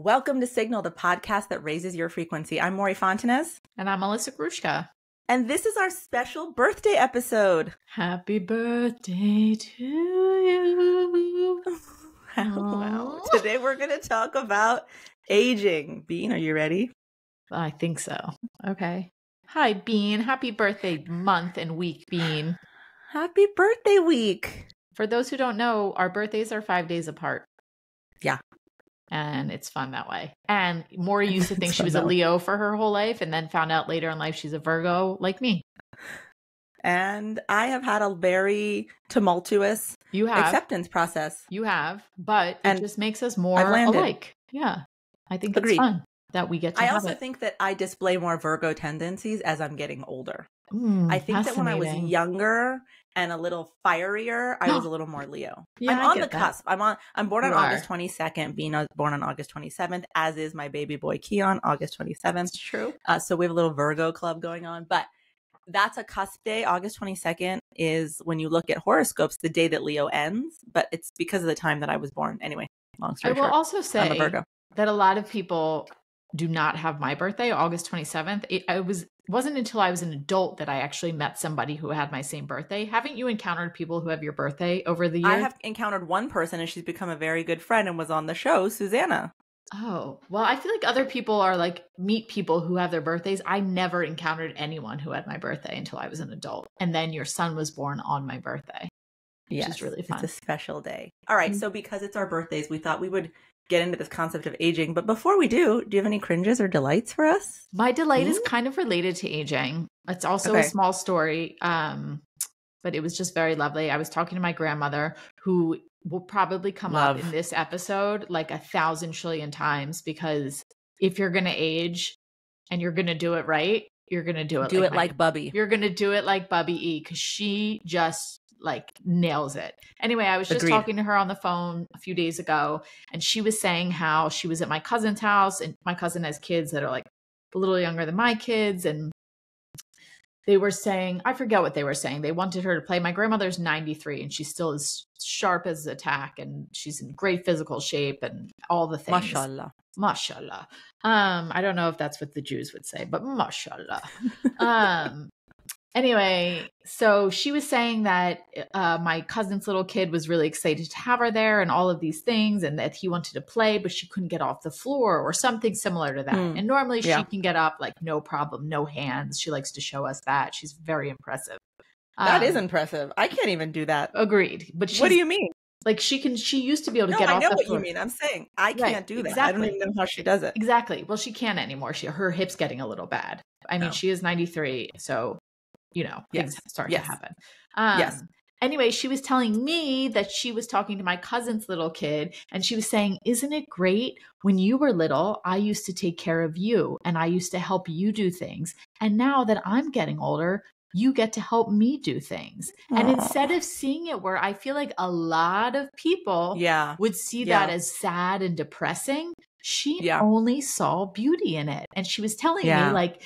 Welcome to Signal, the podcast that raises your frequency. I'm Mory Fontanez. And I'm Melissa Grushka. And this is our special birthday episode. Happy birthday to you. Wow. Today we're going to talk about aging. Bean, are you ready? I think so. Okay. Hi, Bean. Happy birthday month and week, Bean. Happy birthday week. For those who don't know, our birthdays are 5 days apart. Yeah. And it's fun that way. And Mory used to think she was a Leo for her whole life and then found out later in life she's a Virgo like me. And I have had a very tumultuous acceptance process. You have, but it just makes us more alike. Yeah. I think it's fun that we get to have it. I also think that I display more Virgo tendencies as I'm getting older. I think that when I was younger and a little fierier, I was a little more Leo. Yeah, I'm on the cusp. I'm born on August 22nd. Bean was born on August 27th, as is my baby boy Keon, August 27th. That's true. So we have a little Virgo club going on. But that's a cusp day. August 22nd is, when you look at horoscopes, the day that Leo ends. But it's because of the time that I was born. Anyway, long story short. I will also say that a lot of people do not have my birthday, August 27th. It wasn't until I was an adult that I actually met somebody who had my same birthday. Haven't you encountered people who have your birthday over the years? I have encountered one person, and she's become a very good friend and was on the show, Susanna. Oh, well, I feel like other people are like, meet people who have their birthdays. I never encountered anyone who had my birthday until I was an adult. And then your son was born on my birthday. Yes, which is really fun. It's a special day. All right. So because it's our birthdays, we thought we would get into this concept of aging. But before we do you have any cringes or delights for us? My delight is kind of related to aging. It's also a small story, but it was just very lovely. I was talking to my grandmother, who will probably come up in this episode like 1,000 trillion times, because if you're going to age and you're going to do it right, you're going to do it like Bubby. You're going to do it like Bubby E, because she just like nails it. Anyway, I was just talking to her on the phone a few days ago, and she was saying how she was at my cousin's house, and my cousin has kids that are like a little younger than my kids, and they were saying, I forget what they were saying. They wanted her to play. My grandmother's 93 and she's still as sharp as a tack, and she's in great physical shape and all the things. Mashallah. Mashallah. I don't know if that's what the Jews would say, but mashallah. Anyway, so she was saying that my cousin's little kid was really excited to have her there and all of these things, and that he wanted to play, but she couldn't get off the floor or something similar to that. And normally she can get up like no problem, no hands. She likes to show us that. She's very impressive. That is impressive. I can't even do that. Agreed. But what do you mean? Like she used to be able to get off the floor. I know what you mean. I'm saying I can't do that. Exactly. I don't even know how she does it. Exactly. Well, she can't anymore. Her hip's getting a little bad. I mean, she is 93, so things start to happen. Anyway, she was telling me that she was talking to my cousin's little kid, and she was saying, isn't it great? When you were little, I used to take care of you, and I used to help you do things. And now that I'm getting older, you get to help me do things. Aww. And instead of seeing it where I feel like a lot of people would see that as sad and depressing, she only saw beauty in it. And she was telling me like,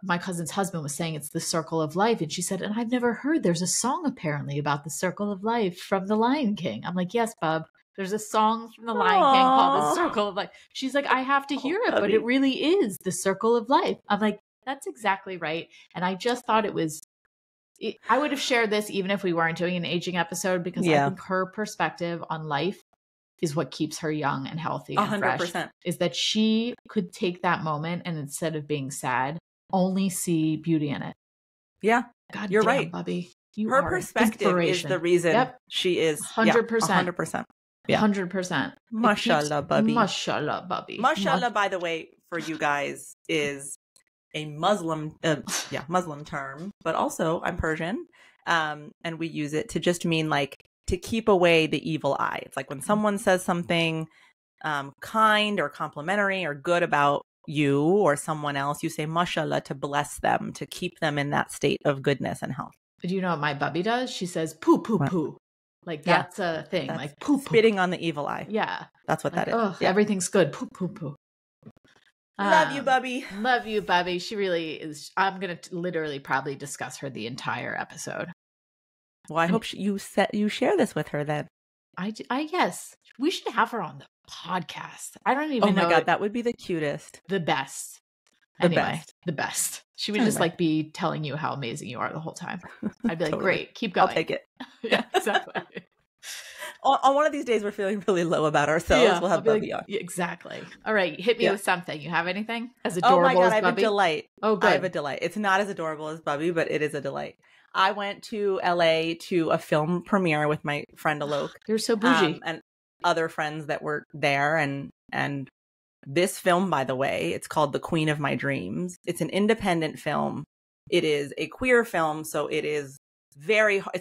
my cousin's husband was saying it's the circle of life. And she said, and I've never heard, there's a song apparently about the circle of life from The Lion King. I'm like, yes, bub. There's a song from The Lion King called The Circle of Life. She's like, I have to hear it, but it really is the circle of life. I'm like, that's exactly right. And I just thought I would have shared this even if we weren't doing an aging episode, because I think her perspective on life is what keeps her young and healthy and 100%. Fresh, is that she could take that moment and instead of being sad, only see beauty in it. Yeah. God you're damn, right. Bubby. Her perspective is the reason she is 100%. 100%. Yeah. 100%. Mashallah, Bubby. Mashallah, Bubby. Mashallah, by the way, for you guys, is a Muslim term, but also I'm Persian. And we use it to just mean like to keep away the evil eye. It's like when someone says something kind or complimentary or good about you or someone else, you say mashallah to bless them, to keep them in that state of goodness and health. But you know what my Bubby does? She says poo, poo, poo. Like that's a thing. That's like poo, poo. Spitting on the evil eye. Yeah. That's what like, that is. Everything's good. Poo, poo, poo. Love you, Bubby. Love you, Bubby. She really is. I'm going to literally probably discuss her the entire episode. Well, I hope you share this with her then. I yes. We should have her on the podcast. I don't even know. Oh my God, that would be the cutest. The best. The best. She would just like be telling you how amazing you are the whole time. I'd be like, totally. Great, keep going. I'll take it. Yeah, exactly. On one of these days, we're feeling really low about ourselves. We'll have Bubby on. Exactly. All right, hit me with something. You have anything as adorable as Bubby? Oh my God, I have a delight. Oh, good. I have a delight. It's not as adorable as Bubby, but it is a delight. I went to LA to a film premiere with my friend Alok. You're so bougie. And other friends that were there. And this film, by the way, it's called The Queen of My Dreams. It's an independent film. It is a queer film. So it's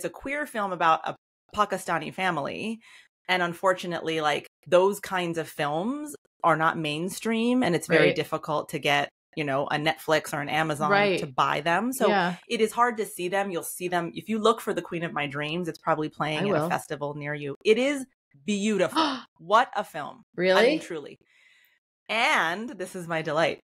a queer film about a Pakistani family. And unfortunately, like those kinds of films are not mainstream, and it's very difficult to get, a Netflix or an Amazon to buy them. So it is hard to see them. You'll see them. If you look for The Queen of My Dreams, it's probably playing at a festival near you. It is beautiful. What a film. Really? I mean, truly. And this is my delight.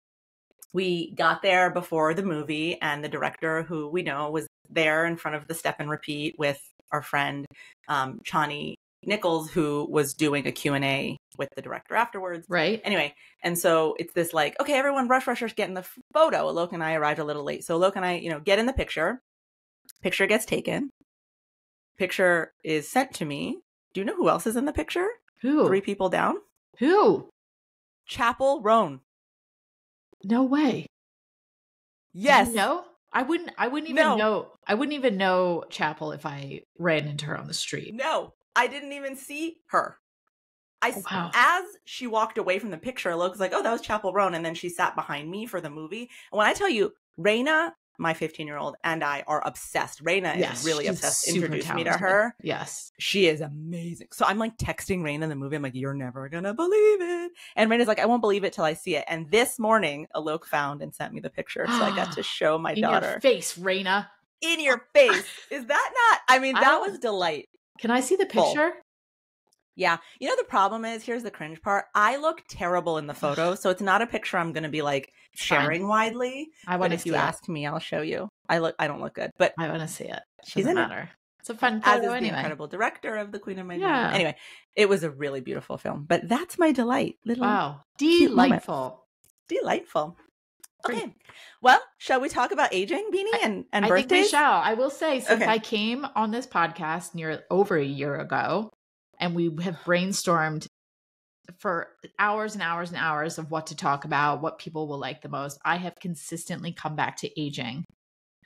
We got there before the movie, and the director, who we know, was there in front of the step and repeat with our friend Chani Nichols, who was doing a Q&A with the director afterwards. Right. Anyway, and so it's this like, okay, everyone rush, get in the photo. Alok and I arrived a little late. So Alok and I, get in the picture. Picture gets taken. Picture is sent to me. Do you know who else is in the picture? Who? 3 people down. Who? Chapel Roan. No way. Yes. No, I wouldn't even know. I wouldn't even know Chapel if I ran into her on the street. No, I didn't even see her. Wow. As she walked away from the picture, Look was like, oh, that was Chapel Roan. And then she sat behind me for the movie. And when I tell you, Raina, my 15-year-old, and I are obsessed. Raina is really obsessed. Introduced me to her. Yes. She is amazing. So I'm like texting Raina in the movie. I'm like, you're never going to believe it. And Raina's like, I won't believe it till I see it. And this morning, Alok found and sent me the picture. So I got to show my daughter. In your face, Raina. In your face. Is that not? I mean, that was delight. Can I see the picture? Yeah. The problem is, here's the cringe part. I look terrible in the photo. So it's not a picture I'm going to be like sharing widely. But if you ask me, I'll show you. I don't look good, but I want to see it. She's in it. It's a fun photo the incredible director of The Queen of My Dreams. Anyway, it was a really beautiful film, but that's my delight. Wow. Delightful. Delightful. Okay. Well, shall we talk about aging, Beanie, and birthdays? I think we shall. I will say, since I came on this podcast over a year ago, and we have brainstormed for hours and hours and hours of what to talk about, what people will like the most, I have consistently come back to aging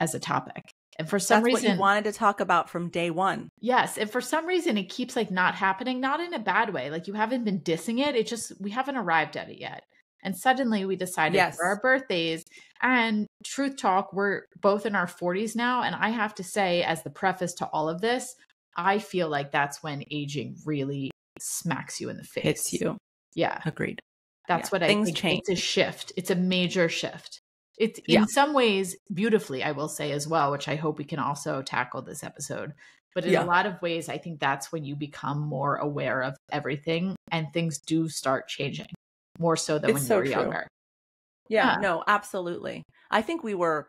as a topic. And for some reason, what you wanted to talk about from day one. Yes. And for some reason, it keeps like not happening, not in a bad way. Like you haven't been dissing it. It just, we haven't arrived at it yet. And suddenly we decided for our birthdays, and truth talk, we're both in our 40s now. And I have to say, as the preface to all of this, I feel like that's when aging really smacks you in the face. Hits you. Yeah. Agreed. That's what I think. Change. It's a shift. It's a major shift. It's in some ways beautifully, I will say as well, which I hope we can also tackle this episode. But in a lot of ways, I think that's when you become more aware of everything and things do start changing more so than when you were younger. Yeah, no, absolutely. I think we were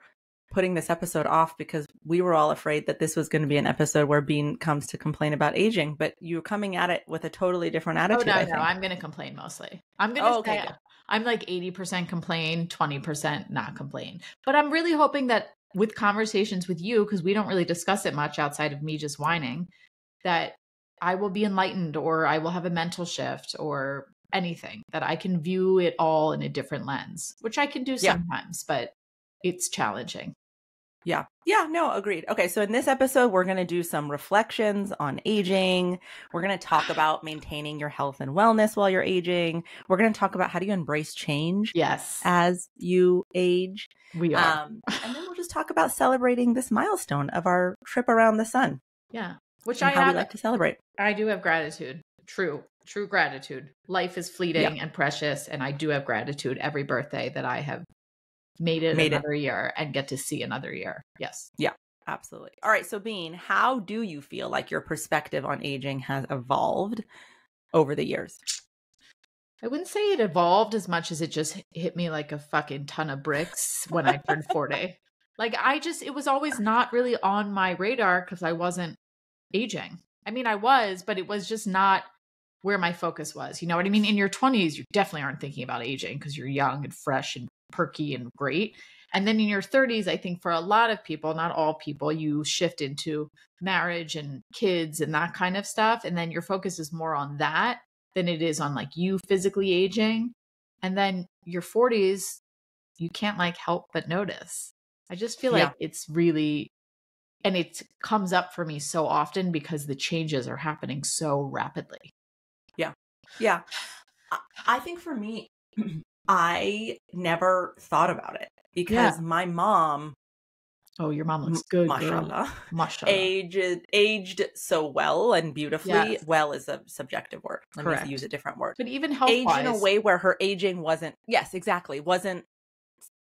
putting this episode off because we were all afraid that this was going to be an episode where Bean comes to complain about aging, but you're coming at it with a totally different attitude. Oh, no, I'm going to complain mostly. I'm going to say I'm like 80% complain, 20% not complain. But I'm really hoping that with conversations with you, because we don't really discuss it much outside of me just whining, that I will be enlightened or I will have a mental shift or anything, that I can view it all in a different lens, which I can do sometimes, but it's challenging. Yeah. Yeah, no, agreed. Okay. So in this episode, we're going to do some reflections on aging. We're going to talk about maintaining your health and wellness while you're aging. We're going to talk about how do you embrace change as you age. We are. And then we'll just talk about celebrating this milestone of our trip around the sun. Yeah. Which we like to celebrate. I do have gratitude. True gratitude. Life is fleeting and precious. And I do have gratitude every birthday that I have made it another year and get to see another year. Yes. Yeah, absolutely. All right. So Bean, how do you feel like your perspective on aging has evolved over the years? I wouldn't say it evolved as much as it just hit me like a fucking ton of bricks when I turned 40. Like it was always not really on my radar because I wasn't aging. I mean, I was, but it was just not where my focus was. You know what I mean? In your 20s, you definitely aren't thinking about aging because you're young and fresh and perky and great. And then in your 30s, I think for a lot of people, not all people, you shift into marriage and kids and that kind of stuff. And then your focus is more on that than it is on like you physically aging. And then your 40s, you can't like help but notice. I just feel like it's really, and it comes up for me so often because the changes are happening so rapidly. Yeah. Yeah. I think for me, I never thought about it because my mom. Oh, your mom looks good. Mashallah. Aged so well and beautifully. Yes. Well is a subjective word. Let me use a different word. But even health-wise. Age in a way where her aging wasn't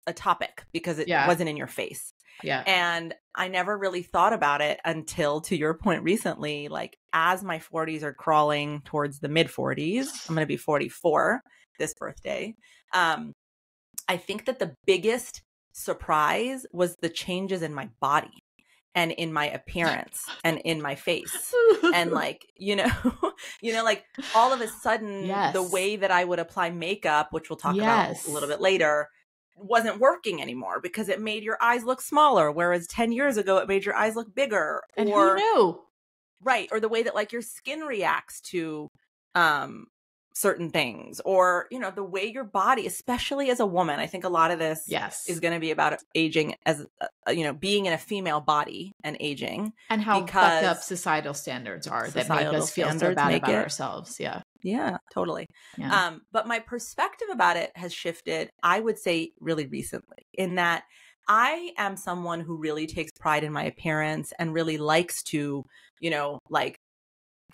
a topic because it wasn't in your face. Yeah. And I never really thought about it until, to your point recently, like as my 40s are crawling towards the mid 40s, I'm going to be 44 this birthday. I think that the biggest surprise was the changes in my body and in my appearance and in my face. And like, like all of a sudden the way that I would apply makeup, which we'll talk about a little bit later, wasn't working anymore because it made your eyes look smaller. Whereas 10 years ago, it made your eyes look bigger. And who knew? Right. Or the way that like your skin reacts to certain things, or, the way your body, especially as a woman, I think a lot of this is going to be about aging as, being in a female body and aging. And how fucked up societal standards are that make us feel so bad about ourselves. Yeah. Yeah, totally. Yeah. But my perspective about it has shifted, I would say, really recently, in that I am someone who really takes pride in my appearance and really likes to,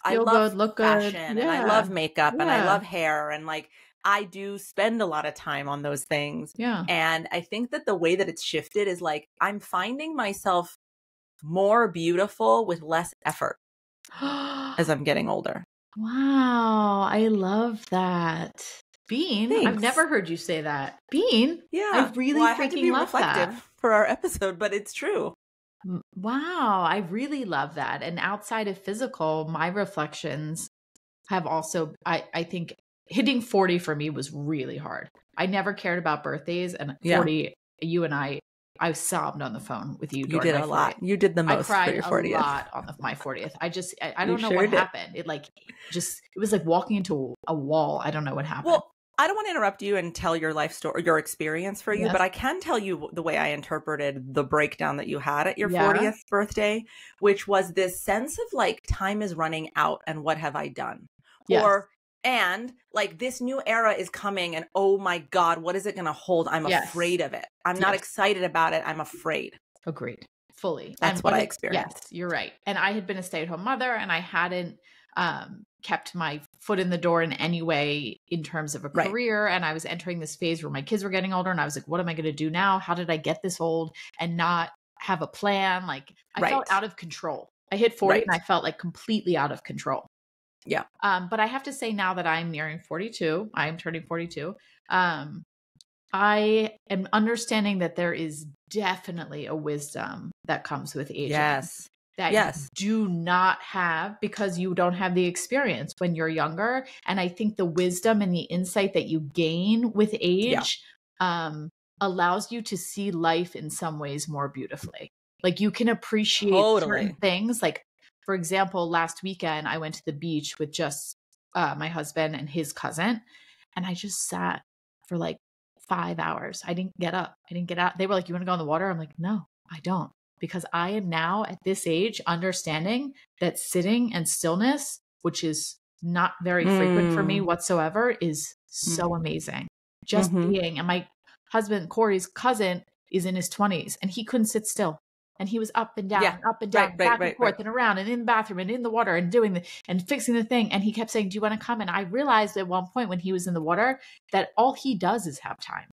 I love look fashion good. and I love makeup and I love hair, and like I do spend a lot of time on those things. Yeah. And I think that the way that it's shifted is like I'm finding myself more beautiful with less effort as I'm getting older. Wow, I love that. Bean, Thanks. I've never heard you say that. Bean, yeah, I really I had to be love reflective that for our episode, but it's true. Wow, I really love that. And outside of physical, my reflections have also, I think hitting 40 for me was really hard. I never cared about birthdays, and 40, you and I sobbed on the phone with you. You did a lot. You did the most for your 40th. I cried a lot on my 40th. I don't know what happened. It was like walking into a wall. I don't know what happened. Well, I don't want to interrupt you and tell your life story, your experience for you, but I can tell you the way I interpreted the breakdown that you had at your 40th birthday, which was this sense of like time is running out and what have I done? And like this new era is coming and oh my God, what is it going to hold? I'm afraid of it. I'm not excited about it. I'm afraid. Agreed. Fully. That's what I experienced. Yes, you're right. And I had been a stay-at-home mother and I hadn't kept my foot in the door in any way in terms of a career. And I was entering this phase where my kids were getting older and I was like, what am I going to do now? How did I get this old and not have a plan? Like I felt out of control. I hit 40 and I felt like completely out of control. Yeah. But I have to say now that I'm nearing 42, I am turning 42. I am understanding that there is definitely a wisdom that comes with aging. Yes. That you do not have because you don't have the experience when you're younger. And I think the wisdom and the insight that you gain with age allows you to see life in some ways more beautifully. Like you can appreciate certain things. Like, for example, last weekend, I went to the beach with just my husband and his cousin. And I just sat for like 5 hours. I didn't get up. I didn't get out. They were like, you want to go in the water? I'm like, no, I don't. Because I am now at this age understanding that sitting and stillness, which is not very frequent for me whatsoever, is so amazing. Just being. And my husband, Corey's cousin, is in his 20s and he couldn't sit still. And he was up and down, back and forth and around and in the bathroom and in the water and doing and fixing the thing. And he kept saying, do you want to come? And I realized at one point when he was in the water that all he does is have time.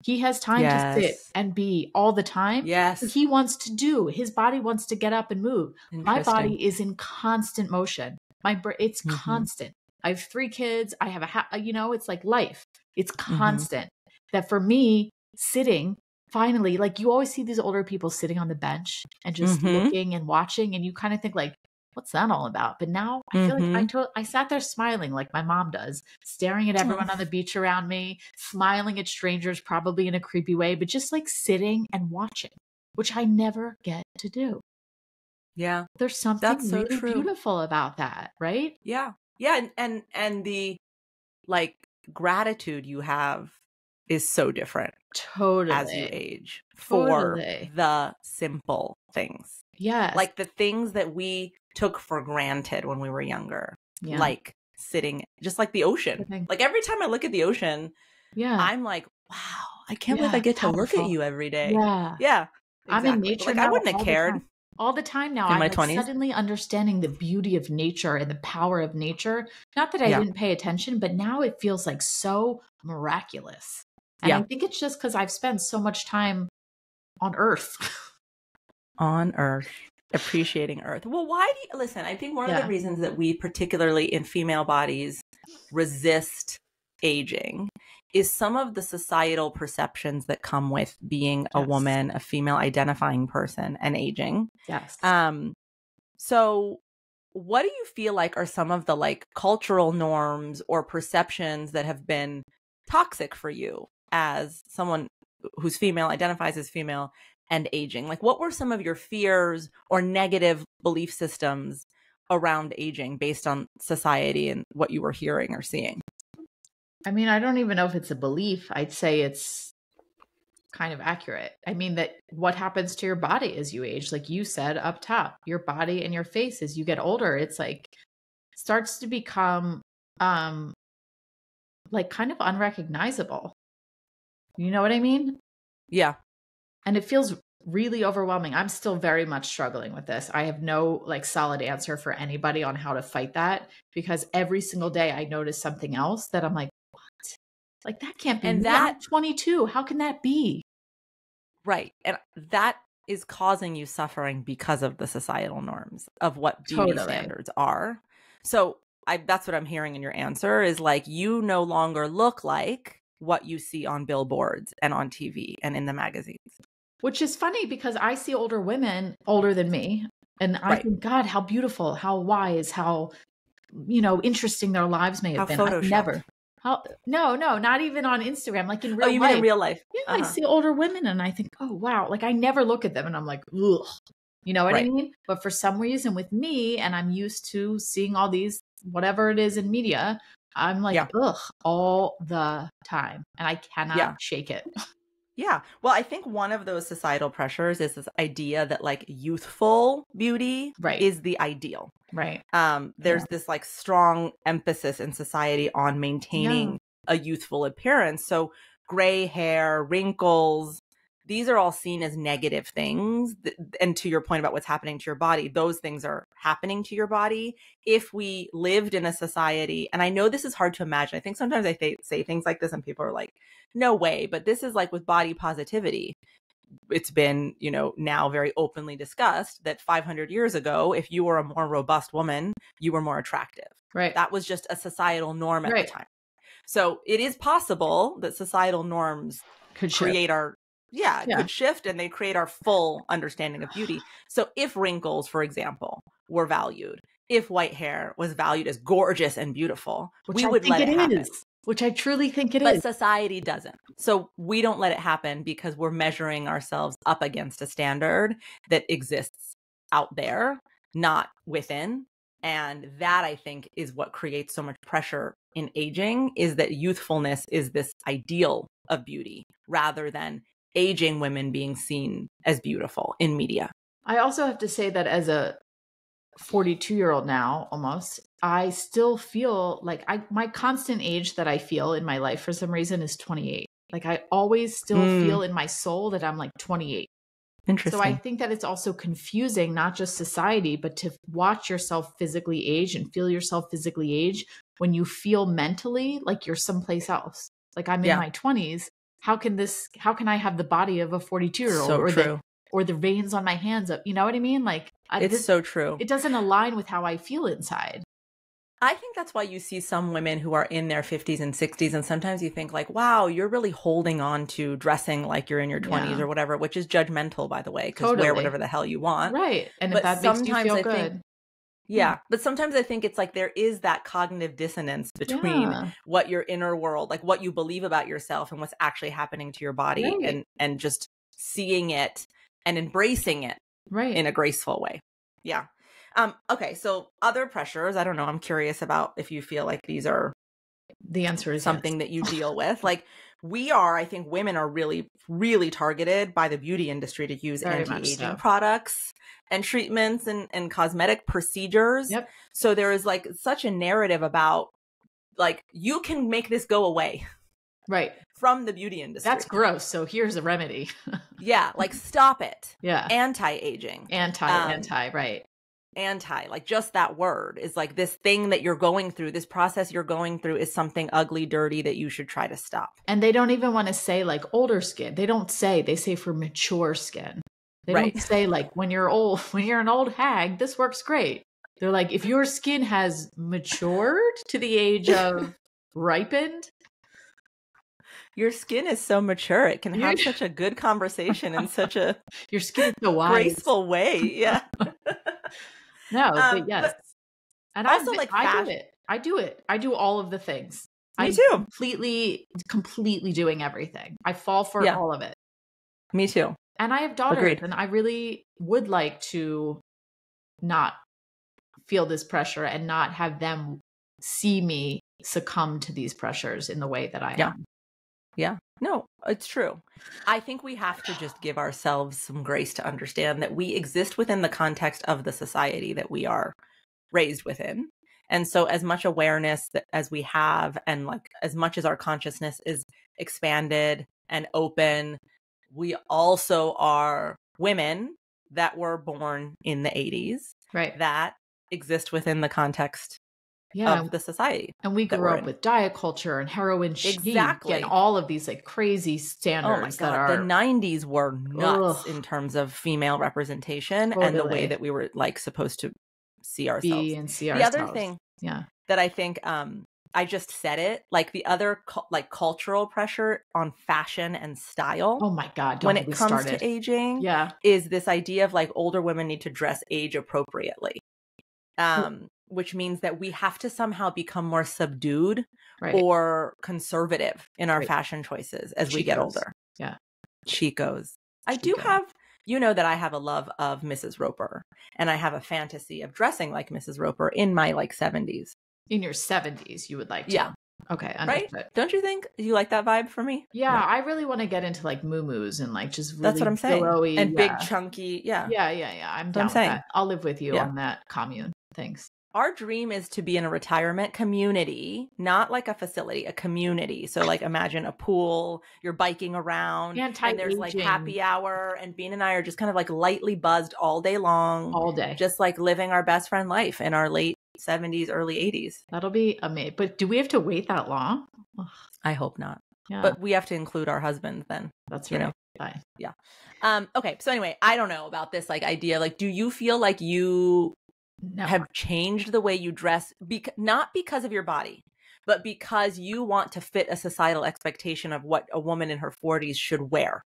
He has time to sit and be all the time. Yes. He wants to do. His body wants to get up and move. My body is in constant motion. It's constant. I have 3 kids. I have it's like life. It's constant. That for me, sitting, finally, like you always see these older people sitting on the bench and just looking and watching. And you kind of think like, what's that all about? But now I feel like I sat there smiling like my mom does, staring at everyone on the beach around me, smiling at strangers, probably in a creepy way, but just like sitting and watching, which I never get to do. Yeah. There's something really beautiful about that, right? Yeah. Yeah. And the like gratitude you have is so different. Totally. As you age for the simple things. Yes. Like the things that we took for granted when we were younger. Yeah. Like sitting, just like the ocean. Like every time I look at the ocean, I'm like, wow, I can't believe I get to look at you every day. Yeah. Yeah. Exactly. I'm in nature like now I wouldn't have cared. All the time now. In my I'm 20s. Suddenly understanding the beauty of nature and the power of nature. Not that I didn't pay attention, but now it feels like so miraculous. And I think it's just because I've spent so much time on Earth. On Earth. Appreciating Earth. Well, why do you listen? I think one of the reasons that we, particularly in female bodies, resist aging is some of the societal perceptions that come with being a woman, a female identifying person, and aging. Yes. So what do you feel like are some of the like cultural norms or perceptions that have been toxic for you as someone who's female, identifies as female, and aging? Like, what were some of your fears or negative belief systems around aging based on society and what you were hearing or seeing? I mean, I don't even know if it's a belief. I'd say it's kind of accurate. I mean, that what happens to your body as you age, like you said up top, your body and your face as you get older, it's like starts to become like kind of unrecognizable. You know what I mean? Yeah. And it feels really overwhelming. I'm still very much struggling with this. I have no like solid answer for anybody on how to fight that, because every single day I notice something else that I'm like, what? Like that can't be. And that 22, how can that be? Right. And that is causing you suffering because of the societal norms of what beauty standards are. So that's what I'm hearing in your answer is like, you no longer look like what you see on billboards and on TV and in the magazines. Which is funny because I see older women older than me. And I think, God, how beautiful, how wise, how, interesting their lives may have been. I've never. No, not even on Instagram, like in real life. Oh, you mean in real life? Yeah, I see older women and I think, oh, wow. Like I never look at them and I'm like, ugh. You know what I mean? But for some reason with me, and I'm used to seeing all these, whatever it is in media, I'm like, ugh, all the time. And I cannot shake it. Yeah. Well, I think one of those societal pressures is this idea that like youthful beauty is the ideal. Right. There's this like strong emphasis in society on maintaining a youthful appearance. So gray hair, wrinkles, these are all seen as negative things. And to your point about what's happening to your body, those things are happening to your body. If we lived in a society, and I know this is hard to imagine. I think sometimes I say things like this and people are like, no way. But this is like with body positivity. It's been, now very openly discussed that 500 years ago, if you were a more robust woman, you were more attractive. Right. That was just a societal norm at the time. So it is possible that societal norms could create our could shift and they create our full understanding of beauty. So if wrinkles, for example, were valued, if white hair was valued as gorgeous and beautiful, we would let it happen. Which I truly think it is. But society doesn't. So we don't let it happen because we're measuring ourselves up against a standard that exists out there, not within. And that, I think, is what creates so much pressure in aging, is that youthfulness is this ideal of beauty rather than aging women being seen as beautiful in media. I also have to say that as a 42-year-old now, almost, I still feel like my constant age that I feel in my life for some reason is 28. Like I always still feel in my soul that I'm like 28. Interesting. So I think that it's also confusing, not just society, but to watch yourself physically age and feel yourself physically age when you feel mentally like you're someplace else. Like I'm in my 20s. How can I have the body of a 42-year-old or the veins on my hands up? You know what I mean? Like it's so true. It doesn't align with how I feel inside. I think that's why you see some women who are in their 50s and 60s. And sometimes you think like, wow, you're really holding on to dressing like you're in your 20s or whatever, which is judgmental, by the way, because wear whatever the hell you want. Right. And but if that makes you feel good. Yeah. But sometimes I think it's like there is that cognitive dissonance between what your inner world, like what you believe about yourself and what's actually happening to your body, and just seeing it and embracing it in a graceful way. Yeah. Okay. So other pressures, I don't know. I'm curious about if you feel like these are the answer is something that you deal with. Like I think women are really, really targeted by the beauty industry to use anti-aging products and treatments and cosmetic procedures. Yep. So there is like such a narrative about like, you can make this go away. Right. From the beauty industry. That's gross. So here's a remedy. Yeah. Like stop it. Yeah. Anti-aging. Right. Anti, like just that word is like this thing that you're going through, this process you're going through is something ugly, dirty that you should try to stop. And they don't even want to say like older skin. They say for mature skin. They don't say like when you're an old hag, this works great. They're like, if your skin has matured to the age of ripened. Your skin is so mature. It can have such a good conversation in such a your skin is so wise. Graceful way. Yeah. No, but yes. But and also I do it. I do all of the things. Me too. Completely doing everything. I fall for all of it. Me too. And I have daughters, and I really would like to not feel this pressure and not have them see me succumb to these pressures in the way that I am. Yeah. No, it's true. I think we have to just give ourselves some grace to understand that we exist within the context of the society that we are raised within. And so as much awareness as we have, and like as much as our consciousness is expanded and open, we also are women that were born in the 80s, that exist within the context of the society. And we grew up with diet culture and heroin chic and all of these like crazy standards. Oh my God. The 90s were nuts in terms of female representation and the way that we were like supposed to see ourselves. The other thing that I think, I just said it, like the other like cultural pressure on fashion and style. Oh my God. When it comes to aging, is this idea of like older women need to dress age appropriately. Which means that we have to somehow become more subdued or conservative in our fashion choices as we get older. Yeah. Chicos. I do have, that I have a love of Mrs. Roper, and I have a fantasy of dressing like Mrs. Roper in my like 70s. In your 70s, you would like to. Yeah. Okay. Understood. Right? Don't you think you like that vibe for me? Yeah. No. I really want to get into like muumuus and like just really that's what I'm saying. Billowy, and big chunky. Yeah. Yeah. I'm down with that. I'll live with you on that commune. Thanks. Our dream is to be in a retirement community, not like a facility, a community. So like imagine a pool, you're biking around, and there's like happy hour, and Bean and I are just kind of like lightly buzzed all day long. All day. Just like living our best friend life in our late 70s, early 80s. That'll be amazing. But do we have to wait that long? Ugh. I hope not. Yeah. But we have to include our husbands then. That's right. Bye. Yeah. Okay. So anyway, I don't know about this like idea. Like, do you feel like you have changed the way you dress, not because of your body, but because you want to fit a societal expectation of what a woman in her 40s should wear?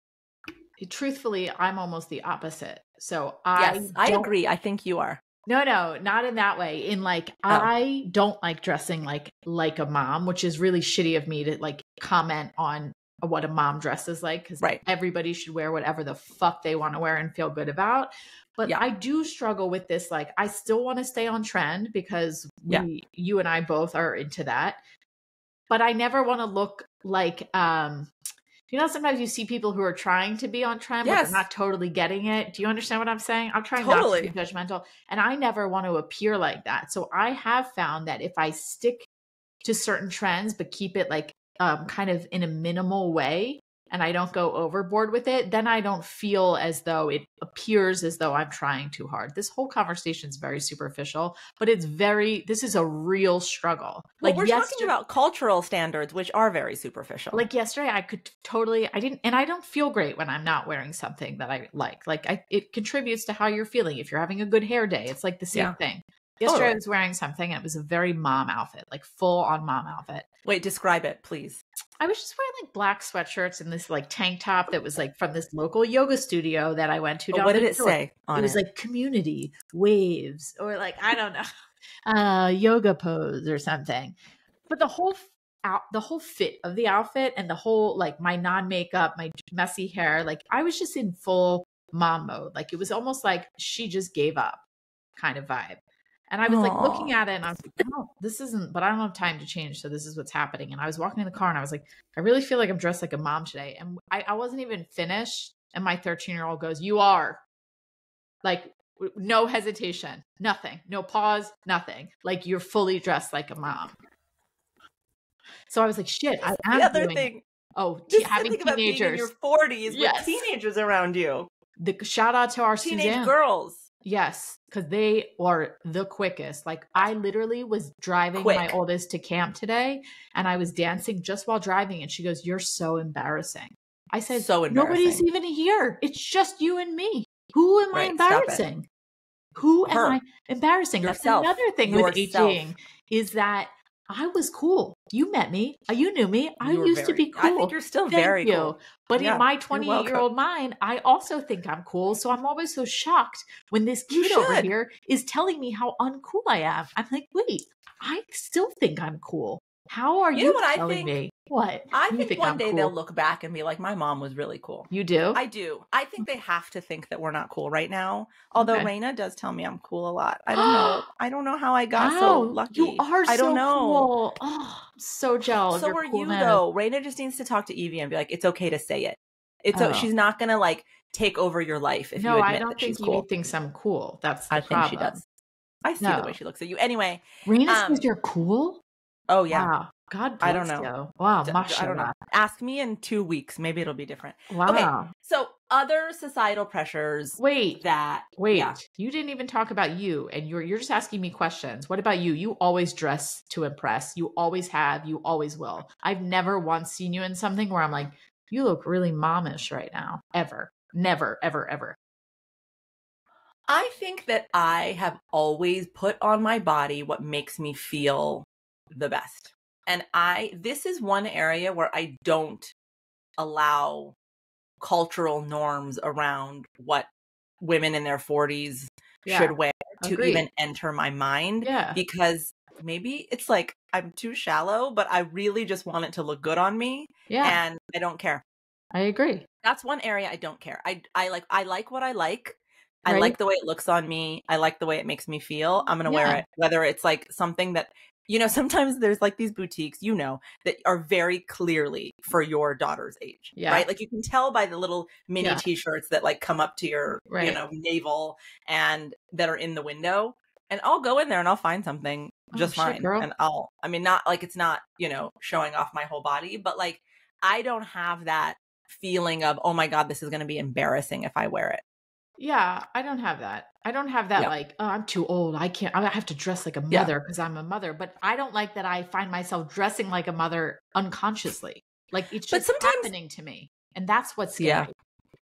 Truthfully, I'm almost the opposite. So I agree. I think you are. No, not in that way. In like, I don't like dressing like a mom, which is really shitty of me to like comment on what a mom dresses like, because everybody should wear whatever the fuck they want to wear and feel good about. But I do struggle with this. Like, I still want to stay on trend because you and I both are into that. But I never want to look like, sometimes you see people who are trying to be on trend, but they're not totally getting it. Do you understand what I'm saying? I'm trying not to be judgmental. And I never want to appear like that. So I have found that if I stick to certain trends, but keep it like kind of in a minimal way, and I don't go overboard with it, then I don't feel as though it appears as though I'm trying too hard. This whole conversation is very superficial, but this is a real struggle. Well, like we're talking about cultural standards, which are very superficial. Like yesterday, I don't feel great when I'm not wearing something that I like. It contributes to how you're feeling. If you're having a good hair day, it's like the same thing. Yesterday I was wearing something and it was a very mom outfit, like full on mom outfit. Wait, describe it, please. I was just wearing like black sweatshirts and this like tank top that was like from this local yoga studio that I went to. What did it say on it? It was like community waves or like, I don't know, yoga pose or something. But the whole fit of the outfit and the whole, like my non-makeup, my messy hair, like I was just in full mom mode. Like it was almost like she just gave up kind of vibe. And I was like looking at it and I was like, oh, this isn't, but I don't have time to change. So this is what's happening. And I was walking in the car and I was like, I really feel like I'm dressed like a mom today. And I wasn't even finished. And my 13-year-old goes, you are. Like, no hesitation, nothing, no pause, nothing. Like you're fully dressed like a mom. So I was like, shit, I am the other thing. Oh, having teenagers. About being in your 40s with teenagers around you. The shout out to our teenage Suzanne. Girls. Yes, because they are the quickest. Like I literally was driving my oldest to camp today and I was dancing just while driving and she goes, you're so embarrassing. I said, so embarrassing. Nobody's even here. It's just you and me. Who am I embarrassing? Who am I embarrassing? Yourself. That's another thing with aging is that I was cool. You met me. You knew me. I used to be cool. I think you're still very cool. But in my 28-year-old mind, I also think I'm cool. So I'm always so shocked when this kid over here is telling me how uncool I am. I'm like, wait, I still think I'm cool. How are you telling me? What? I think one day they'll look back and be like, my mom was really cool. You do? I do. I think they have to think that we're not cool right now. Although Raina does tell me I'm cool a lot. I don't know. I don't know how I got so lucky. You are I don't know. Cool. Oh, I'm so jealous. So are you though. Raina just needs to talk to Evie and be like, it's okay to say it. It's she's not going to like take over your life if you admit I don't that think she's cool. Evie thinks I'm cool. That's the I problem. think she does. I see the way she looks at you. Anyway. Raina says you're cool? Oh, yeah. Wow. God bless I don't know. You. Wow, I don't know. Ask me in 2 weeks. Maybe it'll be different. Wow. Okay, so other societal pressures. Wait. You didn't even talk about you, and you're just asking me questions. What about you? You always dress to impress. You always have. You always will. I've never once seen you in something where I'm like, you look really momish right now. Ever. Never, ever, ever. I think that I have always put on my body what makes me feel the best. And this is one area where I don't allow cultural norms around what women in their 40s should wear to even enter my mind. Yeah. Because maybe it's like I'm too shallow, but I really just want it to look good on me. Yeah. And I don't care. I agree. That's one area I don't care. I like what I like. I like the way it looks on me. I like the way it makes me feel. I'm going to wear it. Whether it's like something that, sometimes there's like these boutiques, that are very clearly for your daughter's age, right? Like you can tell by the little mini t-shirts that like come up to your, navel and that are in the window. And I'll go in there and I'll find something just fine. Girl. And not like it's not, showing off my whole body, but like I don't have that feeling of, oh my God, this is going to be embarrassing if I wear it. Yeah, I don't have that. I don't have that like, oh, I'm too old. I have to dress like a mother because I'm a mother. But I don't like that I find myself dressing like a mother unconsciously. Like it's just happening to me. And that's what's scary.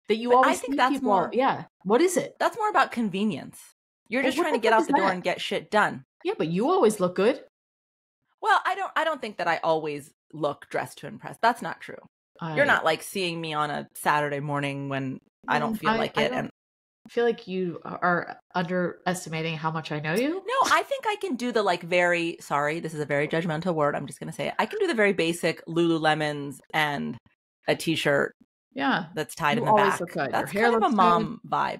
That you always I think that's people, more. Yeah. What is it? That's more about convenience. You're just trying to get out the door and get shit done. Yeah, but you always look good. Well, I don't think that I always look dressed to impress. That's not true. You're not like seeing me on a Saturday morning when I don't feel like it. And I feel like you are underestimating how much I know you. No, I think I can do the like this is a very judgmental word. I'm just going to say it. I can do the very basic Lululemons and a t-shirt. Yeah. That's tied in the back. Look good. That's your hair kind of a mom vibe.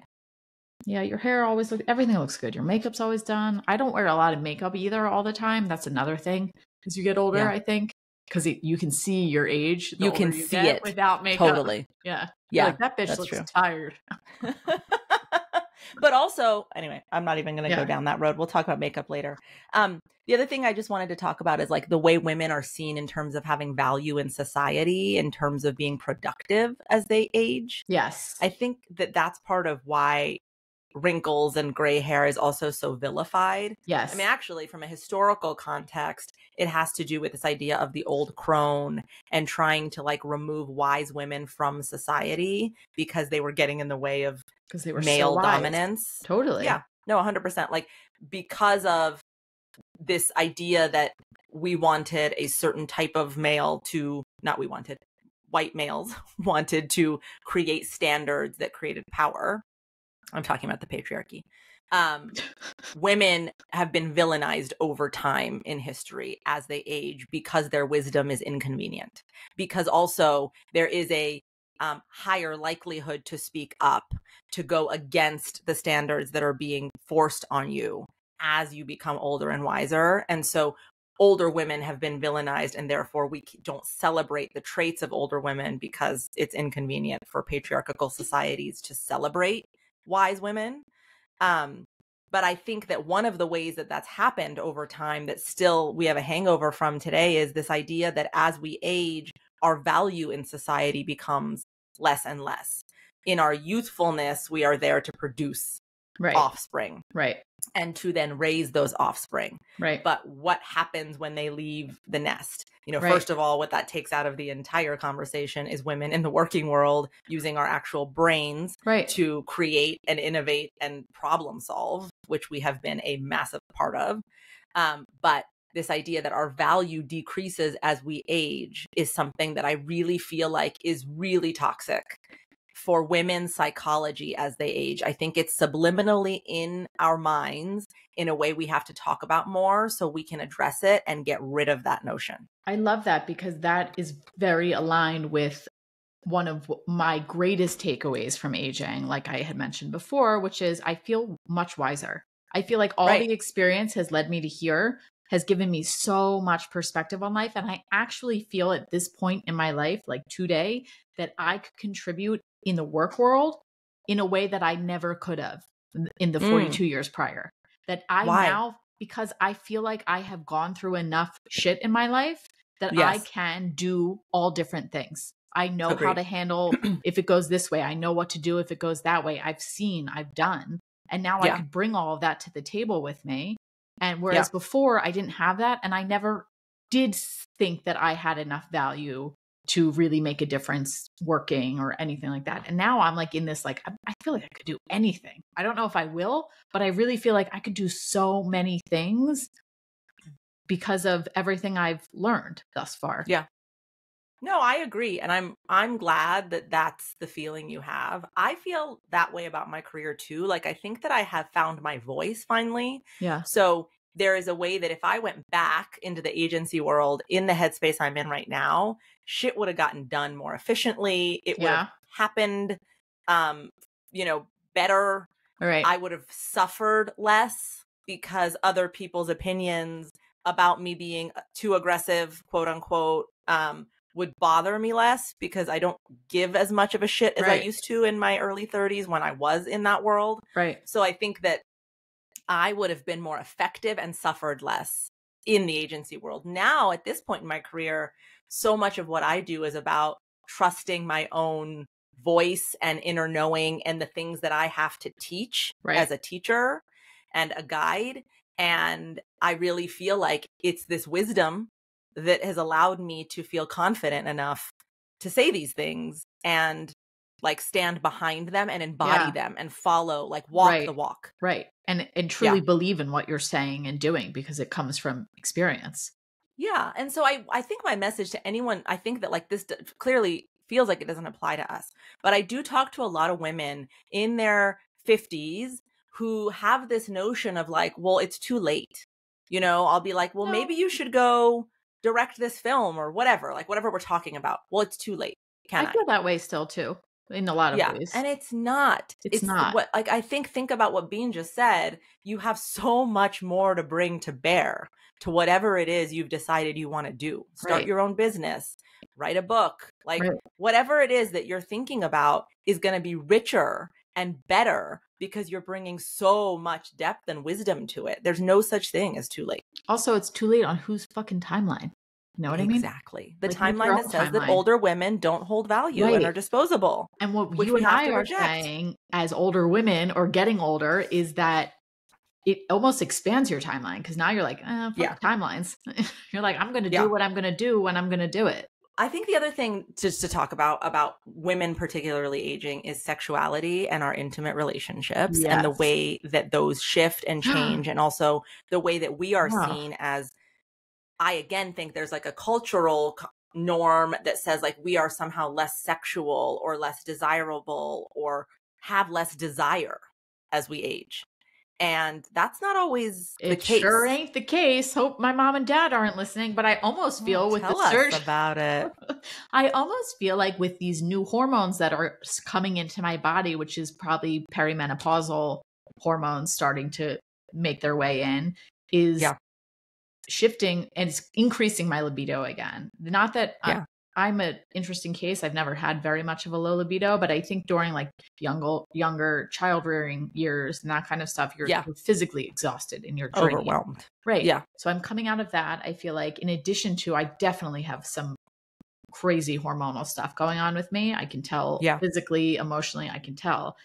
Yeah, your hair always everything looks good. Your makeup's always done. I don't wear a lot of makeup either all the time. That's another thing as you get older, I think. Because you can see your age. You can see it without makeup. Totally. Yeah. Yeah. Like, that bitch looks tired. But also, anyway, I'm not even going to go down that road. We'll talk about makeup later. The other thing I just wanted to talk about is like the way women are seen in terms of having value in society, in terms of being productive as they age. Yes. I think that that's part of why wrinkles and gray hair is also so vilified. Yes. I mean, actually, from a historical context, it has to do with this idea of the old crone and trying to like remove wise women from society because they were getting in the way of male dominance. Totally. Yeah. No, 100%. Like, because of this idea that we wanted a certain type of male to, not we wanted, white males wanted to create standards that created power. I'm talking about the patriarchy. Women have been villainized over time in history as they age because their wisdom is inconvenient. Because also there is a higher likelihood to speak up, to go against the standards that are being forced on you as you become older and wiser. And so older women have been villainized, and therefore we don't celebrate the traits of older women because it's inconvenient for patriarchal societies to celebrate wise women. But I think that one of the ways that that's happened over time that still we have a hangover from today is this idea that as we age, our value in society becomes less and less. In our youthfulness, we are there to produce offspring. Right. And to then raise those offspring. Right. But what happens when they leave the nest? You know, first of all, what that takes out of the entire conversation is women in the working world using our actual brains to create and innovate and problem solve, which we have been a massive part of. But this idea that our value decreases as we age is something that I really feel like is really toxic for women's psychology as they age. I think it's subliminally in our minds in a way we have to talk about more so we can address it and get rid of that notion. I love that, because that is very aligned with one of my greatest takeaways from aging, like I had mentioned before, which is I feel much wiser. I feel like all the experience has led me to here, has given me so much perspective on life. And I actually feel at this point in my life, like today, that I could contribute in the work world in a way that I never could have in the 42 years prior. That I now, because I feel like I have gone through enough shit in my life that I can do all different things. I know how to handle if it goes this way. I know what to do if it goes that way. I've seen, I've done. And now I could bring all of that to the table with me. And whereas before I didn't have that, and I never did think that I had enough value to really make a difference working or anything like that. And now I'm like in this, like, I feel like I could do anything. I don't know if I will, but I really feel like I could do so many things because of everything I've learned thus far. Yeah. No, I agree. And I'm glad that that's the feeling you have. I feel that way about my career too. Like, I think that I have found my voice finally. Yeah. So there is a way that if I went back into the agency world in the headspace I'm in right now, shit would have gotten done more efficiently. It would have happened, better. Right. I would have suffered less because other people's opinions about me being too aggressive, quote unquote, would bother me less because I don't give as much of a shit as I used to in my early 30s when I was in that world. Right. So I think that I would have been more effective and suffered less in the agency world. Now, at this point in my career, so much of what I do is about trusting my own voice and inner knowing and the things that I have to teach as a teacher and a guide. And I really feel like it's this wisdom that has allowed me to feel confident enough to say these things and like stand behind them and embody them and follow, like walk the walk. Right. And truly believe in what you're saying and doing because it comes from experience. Yeah. And so I think my message to anyone, I think that like this clearly feels like it doesn't apply to us, but I do talk to a lot of women in their 50s who have this notion of like, well, it's too late. You know, I'll be like, well, maybe you should go direct this film or whatever, like whatever we're talking about. Well, it's too late. I feel that way still too, in a lot of ways. And it's not. It's not. What, like, I think about what Bean just said. You have so much more to bring to bear to whatever it is you've decided you want to do. Start your own business, write a book, like whatever it is that you're thinking about is going to be richer and better because you're bringing so much depth and wisdom to it. There's no such thing as too late. Also, it's too late on whose fucking timeline? You know what I mean? Exactly. The timeline that says that older women don't hold value and are disposable. And what you and I are saying as older women or getting older is that it almost expands your timeline because now you're like, fuck timelines. You're like, I'm going to do what I'm going to do when I'm going to do it. I think the other thing just to talk about women particularly aging is sexuality and our intimate relationships and the way that those shift and change, and also the way that we are seen as, I again think there's like a cultural norm that says like we are somehow less sexual or less desirable or have less desire as we age. And that's not always the case. It sure ain't the case. Hope my mom and dad aren't listening, but I almost feel with the surge about it. I almost feel like with these new hormones that are coming into my body, which is probably perimenopausal hormones starting to make their way in, is shifting and it's increasing my libido again. Not that I'm an interesting case. I've never had very much of a low libido, but I think during like younger child rearing years and that kind of stuff, you're physically exhausted and you're drained. Overwhelmed. Right. Yeah. So I'm coming out of that. I feel like in addition to, I definitely have some crazy hormonal stuff going on with me. I can tell physically, emotionally, I can tell.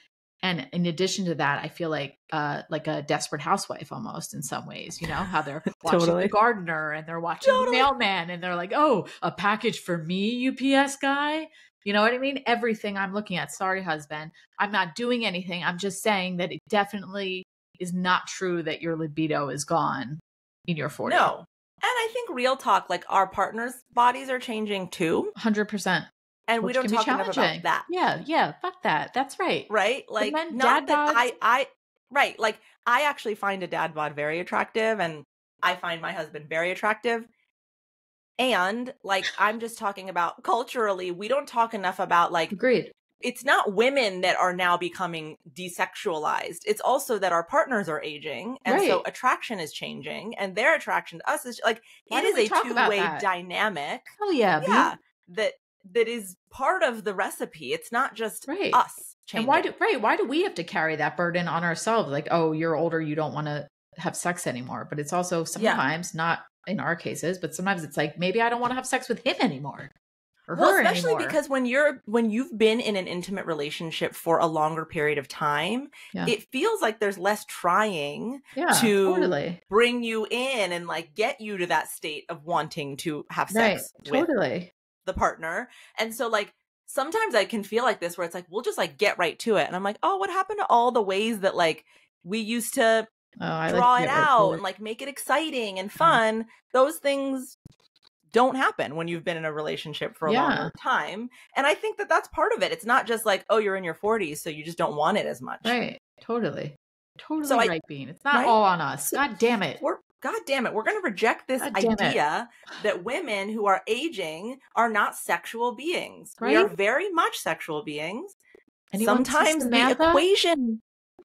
And in addition to that, I feel like a desperate housewife almost in some ways, you know, how they're watching the gardener and they're watching the mailman and they're like, oh, a package for me, UPS guy. You know what I mean? Everything I'm looking at. Sorry, husband. I'm not doing anything. I'm just saying that it definitely is not true that your libido is gone in your 40s. No. And I think real talk, like our partners' bodies are changing too. 100%. And we don't talk enough about that. Yeah, fuck that. That's right. Right? Like, not that right. Like, I actually find a dad bod very attractive, and I find my husband very attractive. And, like, I'm just talking about culturally, we don't talk enough about, like, agreed. It's not women that are now becoming desexualized. It's also that our partners are aging. And so attraction is changing, and their attraction to us is, like, it is a two-way dynamic. Oh, yeah. Yeah. That is part of the recipe. It's not just us changing. And why do we have to carry that burden on ourselves? Like, oh, you're older, you don't want to have sex anymore. But it's also sometimes not in our cases, but sometimes it's like, maybe I don't want to have sex with him anymore. Or her especially anymore. Because when you've been in an intimate relationship for a longer period of time, it feels like there's less trying to bring you in and like get you to that state of wanting to have sex with the partner. And so like sometimes I can feel like this where it's like we'll just like get right to it, and I'm like, oh, what happened to all the ways that like we used to draw it out and like make it exciting and fun? Those things don't happen when you've been in a relationship for a longer time. And I think that that's part of it. It's not just like, oh, you're in your 40s, so you just don't want it as much. Right. Totally so right, Bean. It's not all on us. God damn it. God damn it. We're going to reject this idea that women who are aging are not sexual beings. Right? We are very much sexual beings. Sometimes the equation,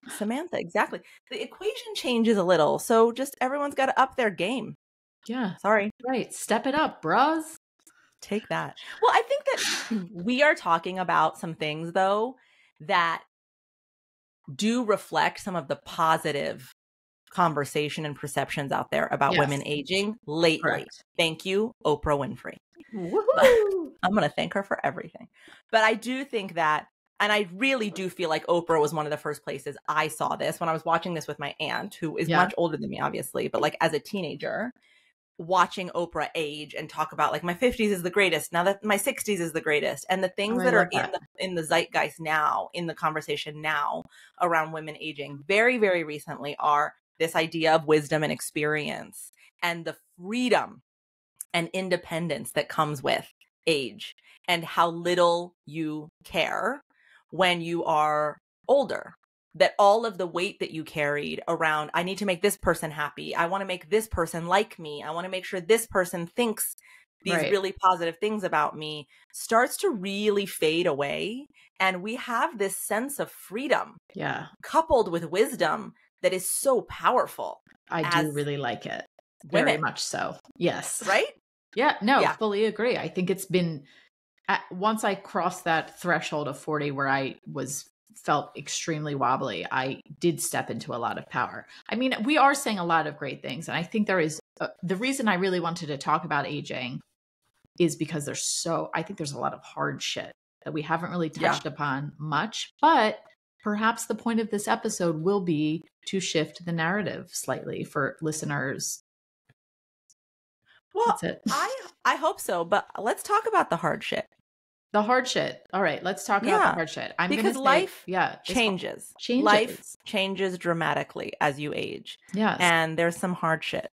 Samantha, exactly. The equation changes a little. So just everyone's got to up their game. Yeah. Sorry. Right. Step it up, bros. Take that. Well, I think that we are talking about some things, though, that do reflect some of the positive conversation and perceptions out there about women aging lately. Correct. Thank you, Oprah Winfrey. I'm going to thank her for everything. But I do think that, and I really do feel like Oprah was one of the first places I saw this when I was watching this with my aunt, who is much older than me, obviously, but like as a teenager, watching Oprah age and talk about like my 50s is the greatest, now that my 60s is the greatest, and the things that are in the zeitgeist now, in the conversation now around women aging very, very recently are this idea of wisdom and experience and the freedom and independence that comes with age and how little you care when you are older. That all of the weight that you carried around, I need to make this person happy. I want to make this person like me. I want to make sure this person thinks these really positive things about me, starts to really fade away. And we have this sense of freedom coupled with wisdom that is so powerful. I do really like it. Very much so. Yes. Right? Yeah. No, fully agree. I think it's been, once I crossed that threshold of 40 where I felt extremely wobbly, I did step into a lot of power. I mean, we are saying a lot of great things. And I think there is, the reason I really wanted to talk about aging is because I think there's a lot of hard shit that we haven't really touched upon much, but perhaps the point of this episode will be to shift the narrative slightly for listeners. Well, That's it. I hope so, but let's talk about the hard shit. The hard shit. All right, let's talk about the hard shit. I'm because gonna life say, changes. Changes. Life changes dramatically as you age. Yes. And there's some hard shit.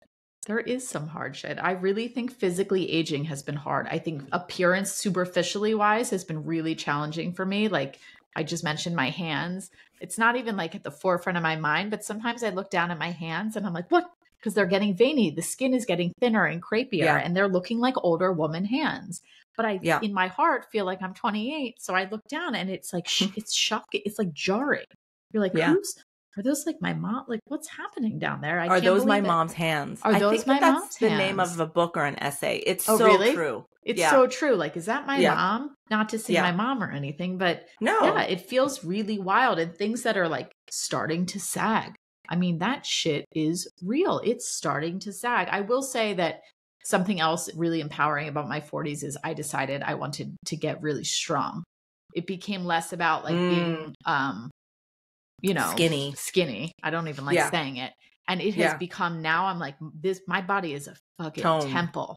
There is some hard shit. I really think physically aging has been hard. I think appearance superficially wise has been really challenging for me. Like I just mentioned my hands. It's not even like at the forefront of my mind, but sometimes I look down at my hands and I'm like, what? Because they're getting veiny. The skin is getting thinner and crepier and they're looking like older woman hands. But I, in my heart, feel like I'm 28. So I look down and it's like, it's shocking. It's like jarring. You're like, are those like my mom? Like, what's happening down there? Are those my mom's hands? Are those my mom's hands? The name of a book or an essay. It's so true. It's so true. Like, is that my mom? Not to say my mom or anything, but it feels really wild. And things that are like starting to sag. I mean, that shit is real. It's starting to sag. I will say that something else really empowering about my 40s is I decided I wanted to get really strong. It became less about like being, skinny. I don't even like saying it. And it has become now I'm like my body is a fucking temple.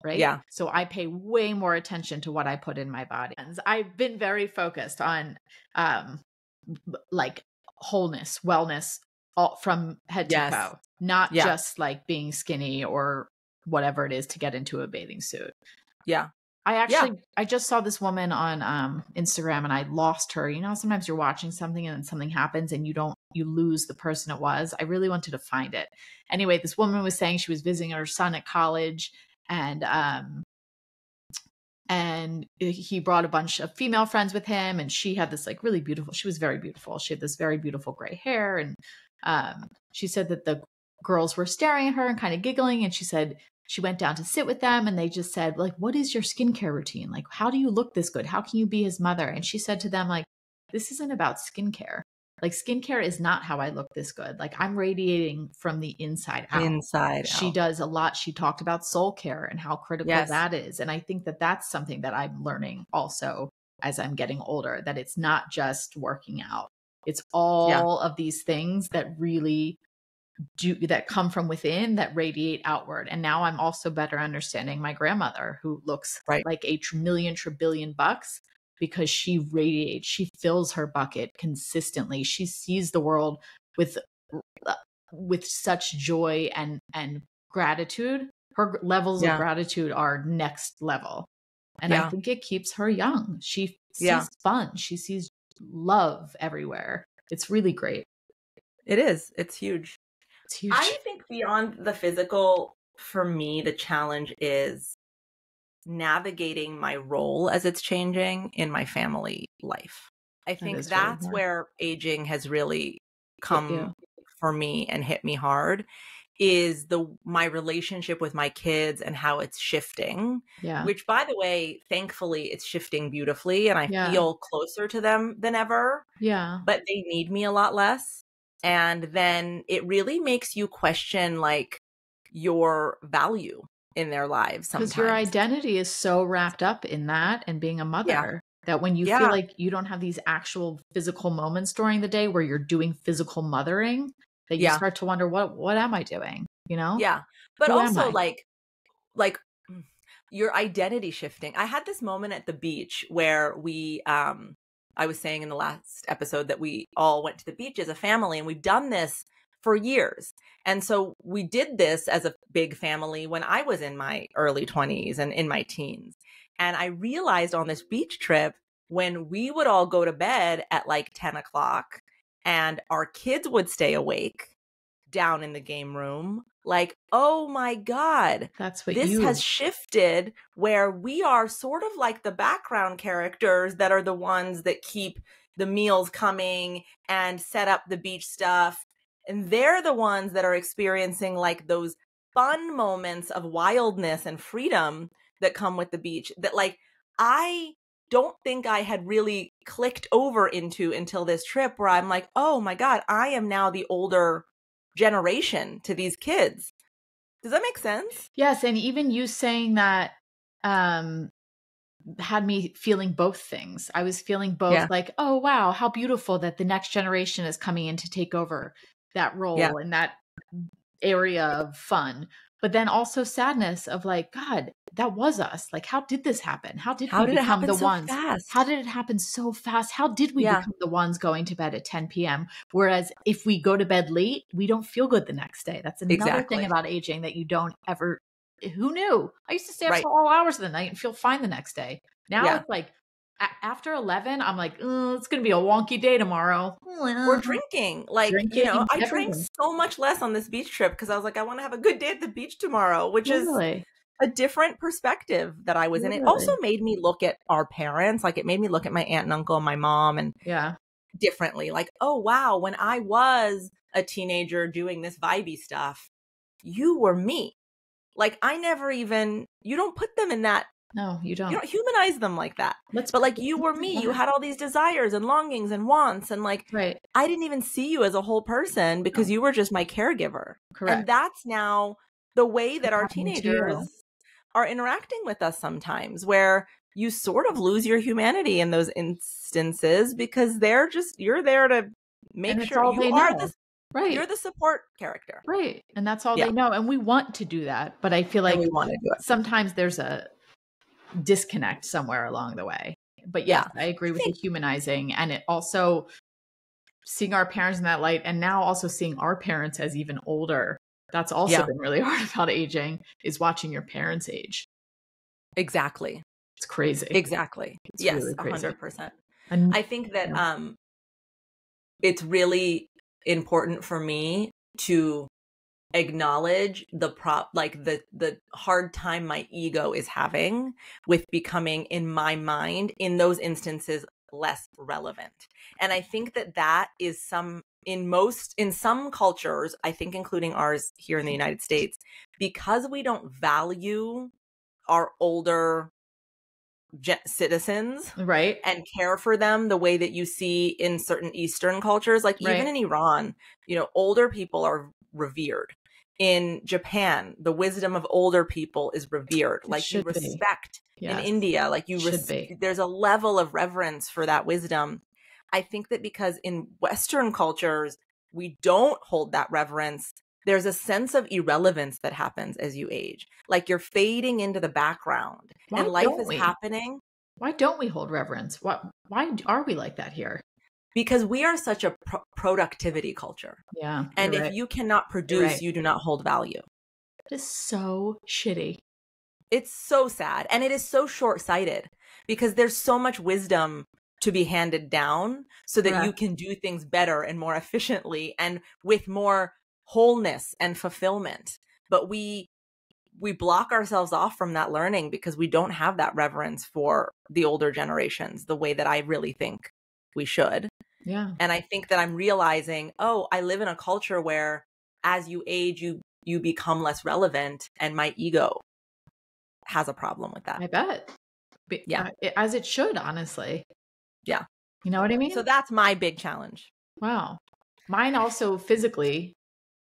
Right. Yeah. So I pay way more attention to what I put in my body. And I've been very focused on, like wholeness, wellness, all from head to toe, not just like being skinny or whatever it is to get into a bathing suit. Yeah. I just saw this woman on Instagram and I lost her. You know, sometimes you're watching something and then something happens and you lose the person it was. I really wanted to find it. Anyway, this woman was saying she was visiting her son at college and he brought a bunch of female friends with him and she had this like really beautiful, she was very beautiful. She had this very beautiful gray hair. And she said that the girls were staring at her and kind of giggling. And she said, she went down to sit with them and they just said, like, what is your skincare routine? Like, how do you look this good? How can you be his mother? And she said to them, like, this isn't about skincare. Like, skincare is not how I look this good. Like, I'm radiating from the inside out. She does a lot. She talked about soul care and how critical that is. And I think that that's something that I'm learning also as I'm getting older, that it's not just working out. It's all of these things that really that come from within that radiate outward. And now I'm also better understanding my grandmother who looks like a trillion bucks because she radiates, she fills her bucket consistently. She sees the world with such joy and gratitude. Her levels of gratitude are next level. And I think it keeps her young. She sees fun. She sees love everywhere. It's really great. It is. It's huge. I think beyond the physical, for me, the challenge is navigating my role as it's changing in my family life. I think that's really where aging has really come for me and hit me hard, is my relationship with my kids and how it's shifting, which, by the way, thankfully it's shifting beautifully and I feel closer to them than ever. But they need me a lot less. And then it really makes you question like your value in their lives sometimes. Because your identity is so wrapped up in that and being a mother that when you feel like you don't have these actual physical moments during the day where you're doing physical mothering, that you start to wonder, what am I doing? You know? Yeah. But who also like your identity shifting. I had this moment at the beach where I was saying in the last episode that we all went to the beach as a family and we've done this for years. And so we did this as a big family when I was in my early 20s and in my teens. And I realized on this beach trip, when we would all go to bed at like 10 o'clock and our kids would stay awake down in the game room, like, oh my God, this has shifted where we are sort of like the background characters that are the ones that keep the meals coming and set up the beach stuff. And they're the ones that are experiencing like those fun moments of wildness and freedom that come with the beach that like I don't think I had really clicked over into until this trip where I'm like, oh my God, I am now the older generation to these kids. Does that make sense? Yes. And even you saying that had me feeling both things. I was feeling both like, oh, wow, how beautiful that the next generation is coming in to take over that role in that area of fun. but then also sadness of like, God, that was us. Like, how did this happen? How did we it become happen the so ones? fast? How did it happen so fast? How did we become the ones going to bed at 10 p.m.? Whereas if we go to bed late, we don't feel good the next day. That's another thing about aging that you don't ever, who knew? I used to stay up till all hours of the night and feel fine the next day. Now it's like, after 11, I'm like, it's going to be a wonky day tomorrow. We're drinking. Like, you know, I drank so much less on this beach trip because I was like, I want to have a good day at the beach tomorrow, which is a different perspective that I was in. It also made me look at our parents. Like, it made me look at my aunt and uncle and my mom and differently. Like, oh, wow, when I was a teenager doing this vibey stuff, you were me. Like, I never even, you don't put them in that. No, you don't. You don't humanize them like that. But like, you were me. You had all these desires and longings and wants. And like, I didn't even see you as a whole person because you were just my caregiver. Correct. And that's now the way that our teenagers are interacting with us sometimes, where you sort of lose your humanity in those instances because you're there to make sure you are the you're the support character. Right. And that's all they know. And we want to do that. But I feel like we want to do it. Sometimes there's a disconnect somewhere along the way. But yes, I agree with the humanizing, and it also seeing our parents in that light, and now also seeing our parents as even older. That's also been really hard about aging, is watching your parents age. Exactly. It's crazy. Exactly. It's yes, really crazy. 100%. I think that it's really important for me to acknowledge the hard time my ego is having with becoming, in my mind, in those instances, less relevant. And I think that is in some cultures, I think including ours here in the United States, because we don't value our older citizens and care for them the way that you see in certain Eastern cultures, like even in Iran, you know, older people are revered. In Japan, the wisdom of older people is revered. Like, you respect in India, like there's a level of reverence for that wisdom. I think that because in Western cultures, we don't hold that reverence, there's a sense of irrelevance that happens as you age. Like, you're fading into the background and life is happening. Why don't we hold reverence? Why are we like that here? Because we are such a productivity culture. Yeah. And if you cannot produce, you do not hold value. It is so shitty. It's so sad. And it is so short-sighted because there's so much wisdom to be handed down so that you can do things better and more efficiently and with more wholeness and fulfillment. But we block ourselves off from that learning because we don't have that reverence for the older generations the way that I really think we should. Yeah. And I think that I'm realizing, I live in a culture where as you age, you become less relevant, and my ego has a problem with that. I bet. As it should, honestly. Yeah. You know what I mean? So that's my big challenge. Wow. Mine also physically,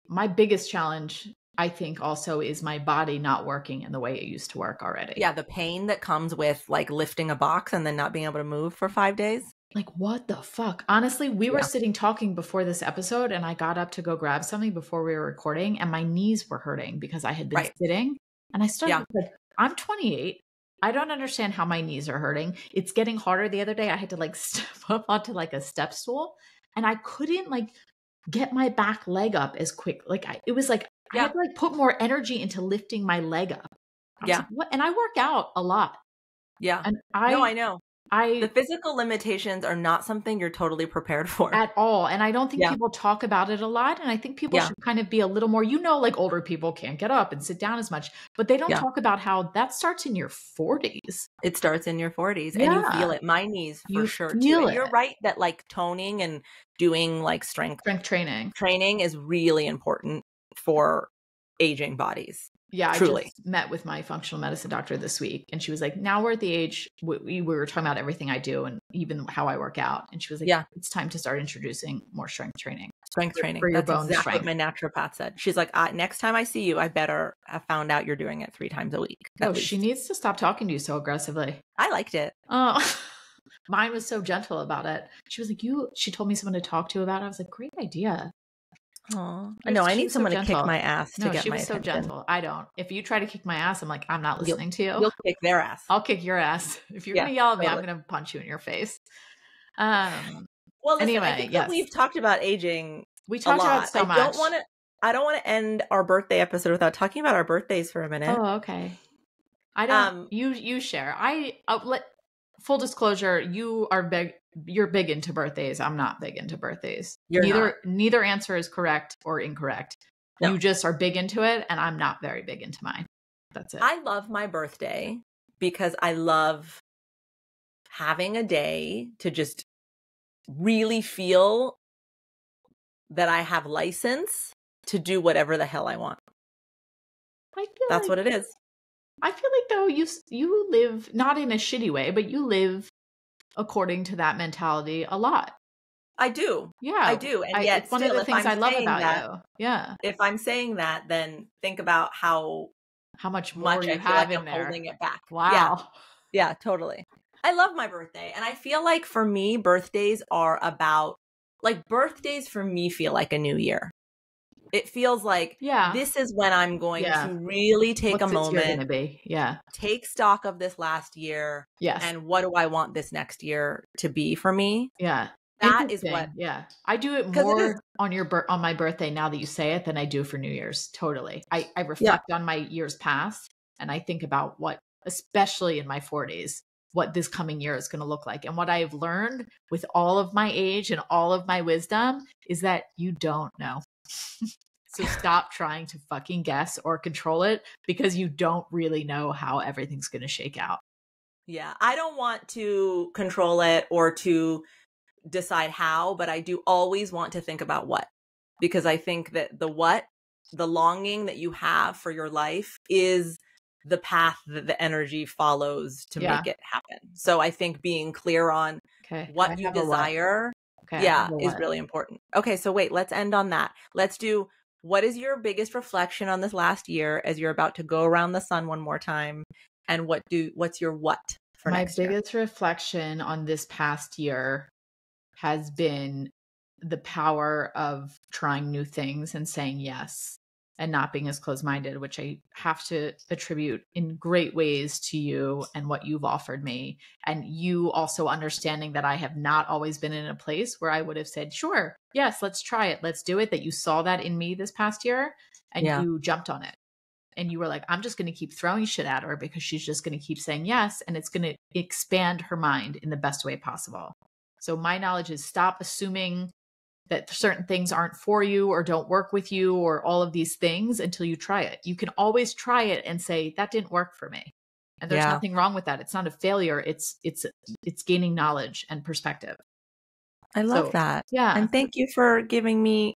my biggest challenge, I think, also is my body not working in the way it used to work already. Yeah. The pain that comes with like lifting a box and then not being able to move for 5 days. Like, what the fuck? Honestly, we were sitting talking before this episode, and I got up to go grab something before we were recording, and my knees were hurting because I had been sitting. And I started like, I'm 28. I don't understand how my knees are hurting. It's getting harder. The other day, I had to like step up onto like a step stool, and I couldn't like get my back leg up as quick. Like, it was like I had to like put more energy into lifting my leg up. Like, what? And I work out a lot. Yeah. And I know. The physical limitations are not something you're totally prepared for. At all. And I don't think people talk about it a lot. And I think people should kind of be a little more, like older people can't get up and sit down as much, but they don't talk about how that starts in your 40s. It starts in your 40s and you feel it. My knees for sure too. And you're right that like toning and doing like strength training is really important for aging bodies. Yeah, truly. I just met with my functional medicine doctor this week, and she was like, now we're at the age, we were talking about everything I do and even how I work out. And she was like, it's time to start introducing more strength training. For your bones exactly strength. What my naturopath said. She's like, next time I see you, I better have found out you're doing it 3 times a week. Oh, she needs to stop talking to you so aggressively. I liked it. Oh, mine was so gentle about it. She was like, she told me someone to talk to about it. I was like, great idea. Aw. No, I need someone to kick my ass to get my attention. No, she was so gentle. I don't. If you try to kick my ass, I'm like, I'm not listening to you. You'll kick their ass. I'll kick your ass. If you're going to yell at me, I'm going to punch you in your face. Well, listen, anyway, I think that we've talked about aging. We talked about so much. I don't want to end our birthday episode without talking about our birthdays for a minute. Oh, okay. I don't. You share. Full disclosure. You're big into birthdays. I'm not big into birthdays. Neither answer is correct or incorrect. No. You just are big into it, and I'm not very big into mine. That's it. I love my birthday because I love having a day to just really feel that I have license to do whatever the hell I want. That's what it is. I feel like though you live not in a shitty way, but you live according to that mentality a lot. I do. Yeah, I do. And yet it's one of the things I love about you. Yeah. If I'm saying that, then think about how much more you have in there. Holding it back. Wow. Yeah, totally. I love my birthday. And I feel like for me, birthdays are about, like, birthdays for me feel like a new year. It feels like this is when I'm going to really take a moment, take stock of this last year, and what do I want this next year to be for me? Yeah, that is what. Yeah, I do it more on my birthday now that you say it than I do for New Year's. Totally, I reflect on my years past and I think about what, especially in my 40s, what this coming year is going to look like. And what I have learned with all of my age and all of my wisdom is that you don't know. So stop trying to fucking guess or control it because you don't really know how everything's going to shake out. Yeah. I don't want to control it or to decide how, but I do always want to think about what, because I think that the longing that you have for your life is the path that the energy follows to make it happen. So I think being clear on what you desire is really important. Okay. So wait, let's end on that. Let's do, what is your biggest reflection on this last year as you're about to go around the sun one more time? And what's your what for next year? My biggest reflection on this past year has been the power of trying new things and saying yes and not being as closed-minded, which I have to attribute in great ways to you and what you've offered me. And you also understanding that I have not always been in a place where I would have said, sure, yes, let's try it. Let's do it. That you saw that in me this past year and you jumped on it. And you were like, I'm just going to keep throwing shit at her because she's just going to keep saying yes. And it's going to expand her mind in the best way possible. So my knowledge is stop assuming that certain things aren't for you or don't work with you or all of these things until you try it. You can always try it and say, that didn't work for me. And there's nothing wrong with that. It's not a failure. It's gaining knowledge and perspective. I love that. Yeah. And thank you for giving me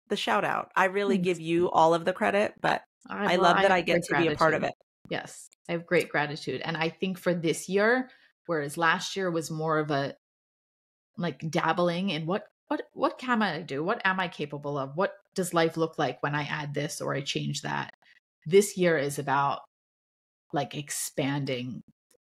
the shout out. I really give you all of the credit, but I love that I get to be a part of it. Yes. I have great gratitude. And I think for this year, whereas last year was more of a like dabbling in what can I do? What am I capable of? What does life look like when I add this or I change that? This year is about like expanding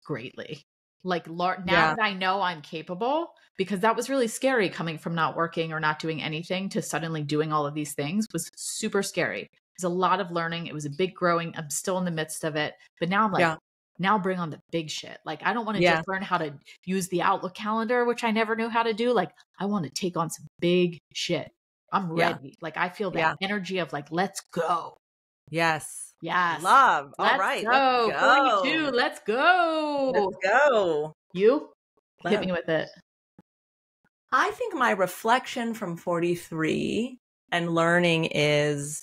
greatly. Like now that I know I'm capable, because that was really scary coming from not working or not doing anything to suddenly doing all of these things was super scary. It was a lot of learning. It was a big growing. I'm still in the midst of it. But now I'm like, now bring on the big shit. Like, I don't want to just learn how to use the Outlook calendar, which I never knew how to do. Like, I want to take on some big shit. I'm ready. Like, I feel that energy of like, let's go. Yes. Yes. Love. All right. Let's go. 42. Let's go. Let's go. You? Hit me with it. I think my reflection from 43 and learning is,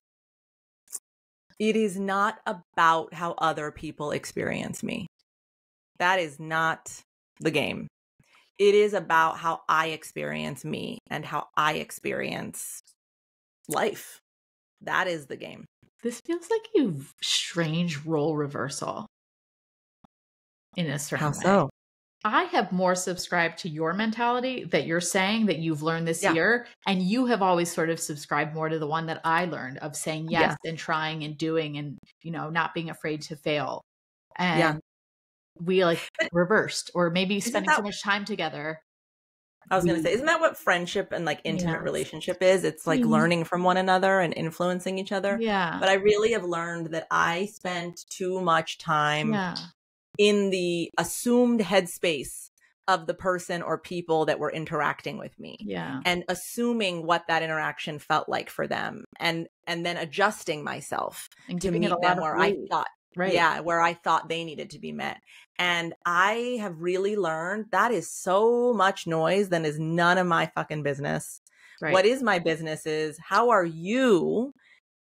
it is not about how other people experience me. That is not the game. It is about how I experience me and how I experience life. That is the game. This feels like a strange role reversal in a certain way. How so? I have more subscribed to your mentality that you're saying that you've learned this year. And you have always sort of subscribed more to the one that I learned of saying yes and trying and doing and, you know, not being afraid to fail. And we like reversed, or maybe spending so much time together. I was going to say, isn't that what friendship and like intimate relationship is? It's like learning from one another and influencing each other. Yeah. But I really have learned that I spent too much time in the assumed headspace of the person or people that were interacting with me. Yeah. And assuming what that interaction felt like for them and then adjusting myself and to meet them where I thought, where I thought they needed to be met. And I have really learned that is so much noise that is none of my fucking business. Right. What is my business is how are you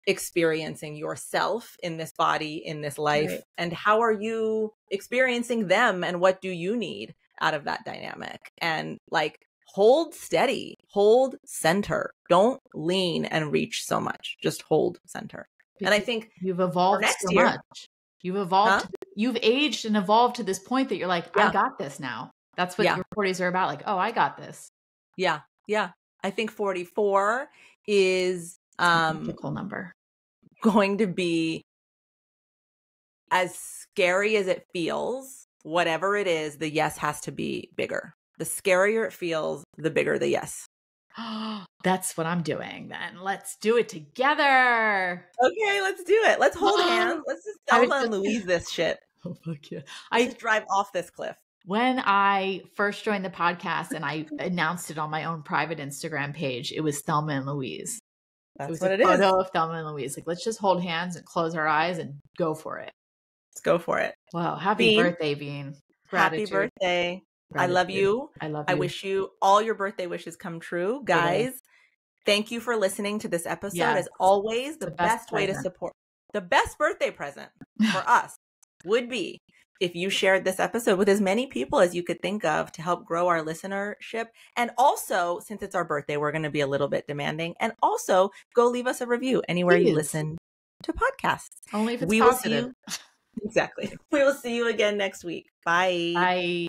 experiencing yourself in this body, in this life, right. and how are you experiencing them and what do you need out of that dynamic? And like hold steady, hold center. Don't lean and reach so much. Just hold center. Because and I think you've evolved so much. You've evolved. You've aged and evolved to this point that you're like, I got this now. That's what your 40s are about. Like, oh, I got this. Yeah. Yeah. I think 44 is a cool number. Going to be as scary as it feels. Whatever it is, the yes has to be bigger. The scarier it feels, the bigger the yes. That's what I'm doing then. Let's do it together. Okay, let's do it. Let's hold hands. Let's just Thelma and Louise this shit. Oh, fuck yeah. Let's just drive off this cliff. When I first joined the podcast and I announced it on my own private Instagram page, it was Thelma and Louise. That's it was what a it is. Photo of Thelma and Louise. Like, let's just hold hands and close our eyes and go for it. Let's go for it. Wow. Happy birthday, Bean. Gratitude. Happy birthday. Gratitude. I love you. I love you. I wish you all your birthday wishes come true. Guys, thank you for listening to this episode. As always, the best way to support, the best birthday present for us would be if you shared this episode with as many people as you could think of to help grow our listenership. And also, since it's our birthday, we're going to be a little bit demanding. And also, go leave us a review anywhere you listen to podcasts. Only if it's positive. Exactly. We will see you again next week. Bye. Bye.